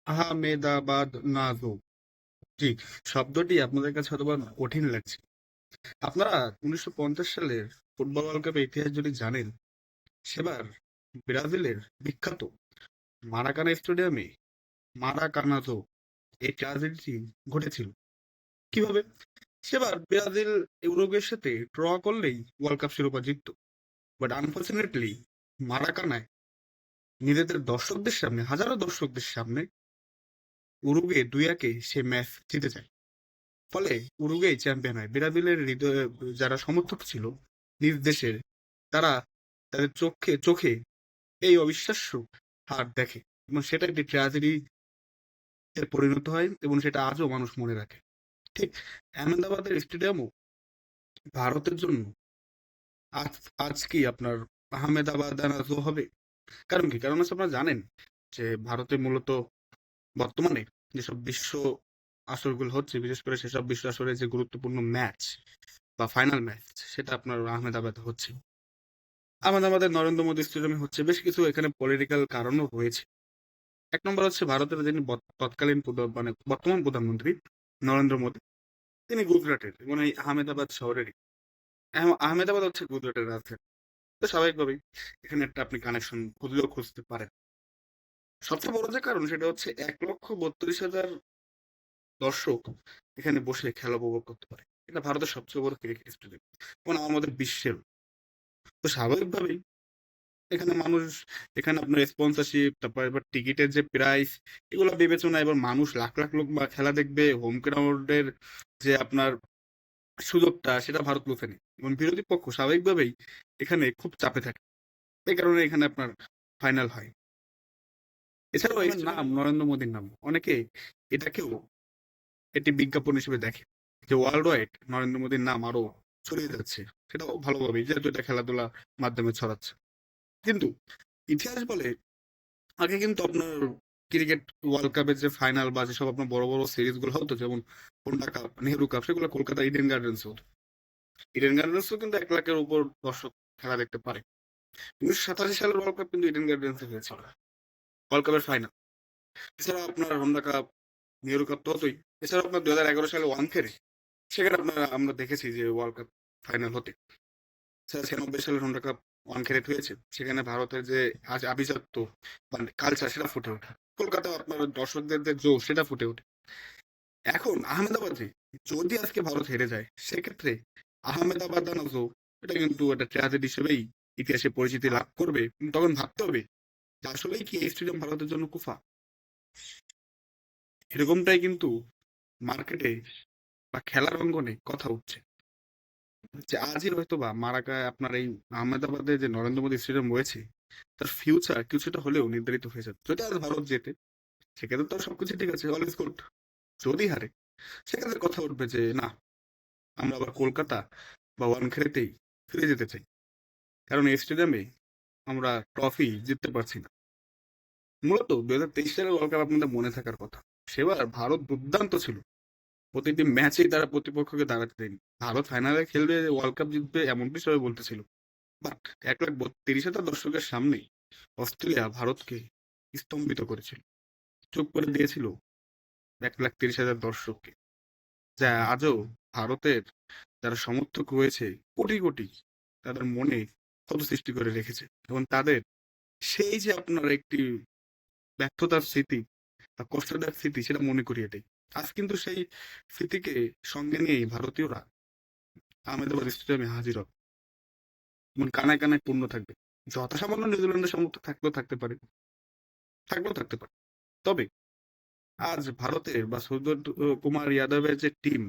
আহমেদাবাদ নাজো। জি, শব্দটি আপনাদের কাছে হয়তো কঠিন লাগছে। আপনারা 1950 সালের ফুটবল ওয়ার্ল্ড কাপের ইতিহাস যদি জানেন, সেবার ব্রাজিলের বিখ্যাত মারাকানা স্টেডিয়ামে মারাকানাজো এই ট্র্যাজেডিটি ঘটেছিল। কিভাবে? সেবার ব্রাজিল উরুগুয়ের সাথে ড্র করলেই ওয়ার্ল্ড কাপ শিরোপা জিততো। বাট আনফরচুনেটলি মারাকানায় নিজেদের দর্শকদের সামনে, হাজারো দর্শকদের সামনে উরুগুয়ে 2-1 সে ম্যাচ জিতে যায়। ফলে উরুগুয়ে চ্যাম্পিয়ন হয়। ব্রাজিলের হৃদয়ে যারা সমর্থক ছিল নিজ দেশের, তারা তাদের চোখে চোখে এই অবিশ্বাস্য হার দেখে এবং সেটা একটি ট্র্যাজেডি এর পরিণত হয় এবং সেটা আজও মানুষ মনে রাখে। ঠিক আহমেদাবাদের স্টেডিয়ামও ভারতের জন্য আজ আজ কি আপনার আহমেদাবাদ আনাজও হবে? কারণ কি? কারণ হচ্ছে আপনারা জানেন যে ভারতে মূলত বর্তমানে যেসব বিশ্ব আসরগুলো হচ্ছে, বিশেষ করে সেসব বিশ্ব আসরে যে গুরুত্বপূর্ণ ম্যাচ বা ফাইনাল ম্যাচ, সেটা আপনার আহমেদাবাদে হচ্ছে। আহমেদাবাদের নরেন্দ্র মোদী স্টেডিয়ামে হচ্ছে। বেশ কিছু এখানে পলিটিক্যাল কারণও রয়েছে। এক নম্বর হচ্ছে ভারতের যিনি তৎকালীন মানে বর্তমান প্রধানমন্ত্রী নরেন্দ্র মোদী, তিনি গুজরাটের এবং এই আহমেদাবাদ শহরেরই। আহমেদাবাদ হচ্ছে গুজরাটের রাজধানী। তো স্বাভাবিকভাবেই এখানে একটা আপনি কানেকশন খুঁজলেও খুঁজতে পারেন। সবচেয়ে বড় যে কারণ সেটা হচ্ছে 1,32,000 দর্শক এখানে বসে খেলা উপভোগ করতে পারে। এটা ভারতের সবচেয়ে বড় ক্রিকেট স্টেডিয়াম এবং আমাদের বিশ্বের। তো স্বাভাবিকভাবেই এখানে মানুষ, এখানে আপনার স্পন্সরশিপ, তারপর এবার টিকিটের যে প্রাইস, এগুলো বিবেচনা, এবার মানুষ লাখ লাখ লোক বা খেলা দেখবে, হোম গ্রাউন্ডের যে আপনার সুযোগটা, সেটা ভারত লুফে নেয় এবং বিরোধী পক্ষ স্বাভাবিকভাবেই এখানে খুব চাপে থাকে। এই কারণে এখানে আপনার ফাইনাল হয়। এছাড়াও এই নাম নরেন্দ্র মোদীর নাম, অনেকে এটাকেও একটি বিজ্ঞাপন হিসেবে দেখে যে ওয়ার্ল্ড ওয়াইড নরেন্দ্র মোদীর নাম আরো ছড়িয়ে যাচ্ছে। সেটাও ভালোভাবেই, যেহেতু এটা খেলাধুলার মাধ্যমে ছড়াচ্ছে। কিন্তু ইতিহাস বলে, আগে কিন্তু আপনার ক্রিকেট ওয়ার্ল্ড কাপের যে ফাইনাল বা যেসব আপনার বড় বড় সিরিজ গুলো হতো, যেমন হোন্ডা কাপ, নেহেরু কাপ, সেগুলো কলকাতা ইডেন গার্ডেন্স হতো। ইডেন গার্ডেন্সও কিন্তু 1 লাখের উপর দর্শক খেলা দেখতে পারে। 1987 সালের ওয়ার্ল্ড কাপ কিন্তু ইডেন গার্ডেন্সে হয়েছিল, ওয়ার্ল্ড কাপের ফাইনাল। এছাড়া আপনার হোন্ডা কাপ, নেহেরু কাপ তো হতোই। এছাড়া আপনার 2011 সালে ওয়ানখেড়ে, সেখানে আপনার আমরা দেখেছি যে ওয়ার্ল্ড কাপ ফাইনাল হতে। 96 সালের হোন্ডা কাপ ওয়ানখেড়ে হয়েছে, সেখানে ভারতের যে আজ আভিজাত্য মানে কালচার, সেটা ফুটে ওঠে। কলকাতা আপনার দর্শকদের যে জোশ, সেটা ফুটে ওঠে। এখন আহমেদাবাদে যদি আজকে ভারত হেরে যায়, সেক্ষেত্রে আহমেদাবাদ আনাজো, এটা কিন্তু একটা ট্র্যাজেডি হিসেবেই ইতিহাসে পরিচিতি লাভ করবে। তখন ভাবতে হবে যে আসলেই কি এই স্টেডিয়াম ভারতের জন্য কুফা। এরকমটাই কিন্তু মার্কেটে বা খেলার অঙ্গনে কথা উঠছে যে আজই হয়তো বা মারাকায় আপনার এই আহমেদাবাদে যে নরেন্দ্র মোদী স্টেডিয়াম রয়েছে, তার ফিউচার কিছুটা হলেও নির্ধারিত হয়ে যাবে। যদি আজ ভারত জেতে, সেক্ষেত্রে তো সবকিছু ঠিক আছে, অল ইজ গুড। যদি হারে, সেক্ষেত্রে কথা উঠবে যে না, আমরা আবার কলকাতা বা ওয়ানখেড়েতেই ফিরে যেতে চাই, কারণ এই স্টেডিয়ামে আমরা ট্রফি জিততে পারছি না। মূলত 2023 সালের ওয়ার্ল্ড কাপ আপনাদের মনে থাকার কথা। সেবার ভারত দুর্দান্ত ছিল, প্রতিটি ম্যাচেই তারা প্রতিপক্ষকে দাঁড়াতে দেয়নি। ভারত ফাইনালে খেলবে, ওয়ার্ল্ড কাপ জিতবে, এমনটি সবাই বলতেছিল। বাট 1,32,000 দর্শকের সামনে অস্ট্রেলিয়া ভারতকে স্তম্ভিত করেছিল, চুপ করে দিয়েছিল 1,30,000 দর্শককে, যা আজও ভারতের যারা সমর্থক রয়েছে কোটি কোটি, তাদের মনে ক্ষত সৃষ্টি করে রেখেছে এবং তাদের সেই যে আপনার একটি ব্যর্থতার স্মৃতি বা কষ্টদায়ক স্মৃতি, সেটা মনে করিয়ে দেয়। আজ কিন্তু সেই স্মৃতিকে সঙ্গে নিয়েই ভারতীয়রা আহমেদাবাদ স্টেডিয়ামে হাজির হবে এবং কানায় কানায় পূর্ণ থাকবে। যথাসামান্য নিউজিল্যান্ডের সমর্থক থাকলেও থাকতে পারে, থাকলেও থাকতে পারে। তবে আজ ভারতের বা সূর্য কুমার যাদবের যে টিম,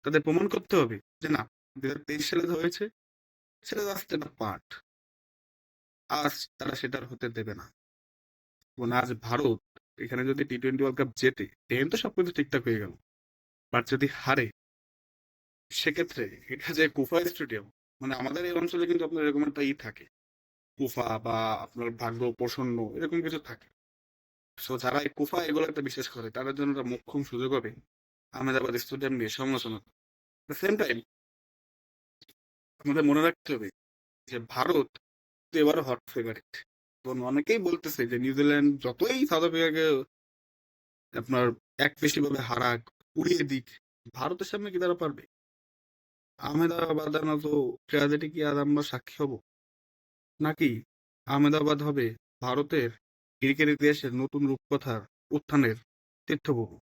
তাদের প্রমাণ করতে হবে যে না, 2023 সালে যা হয়েছে সেটা জাস্ট একটা পার্ট। আজ তারা সেটার হতে দেবে না। এবং আজ ভারত এখানে যদি টি-20 ওয়ার্ল্ড কাপ জেতে, দেন তো সবকিছু ঠিকঠাক হয়ে গেল। বাট যদি হারে, সেক্ষেত্রে এটা যে কুফা স্টেডিয়াম, মানে আমাদের এই অঞ্চলে কিন্তু আপনার এরকম একটা থাকে, কুফা বা আপনার ভাগ্য প্রসন্ন, এরকম কিছু থাকে। সো যারা এই কুফা এগুলোতে বিশ্বাস করে, তাদের জন্য একটা মোক্ষম সুযোগ হবে আহমেদাবাদ স্টেডিয়াম নিয়ে সমালোচনা। সেম টাইম আমাদের মনে রাখতে হবে যে ভারত তো এবারও হট ফেভারিট এবং অনেকেই বলতেছে যে নিউজিল্যান্ড যতই সাউথ আফ্রিকাকে আপনার একপেশিভাবে হারাক, উড়িয়ে দিক, ভারতের সামনে কি তারা পারবে? আহমেদাবাদের মতো ট্র্যাজেডি কি আজ আমরা সাক্ষী হব? নাকি আহমেদাবাদ হবে ভারতের ক্রিকেট ইতিহাসের নতুন রূপকথার উত্থানের তীর্থভূমি?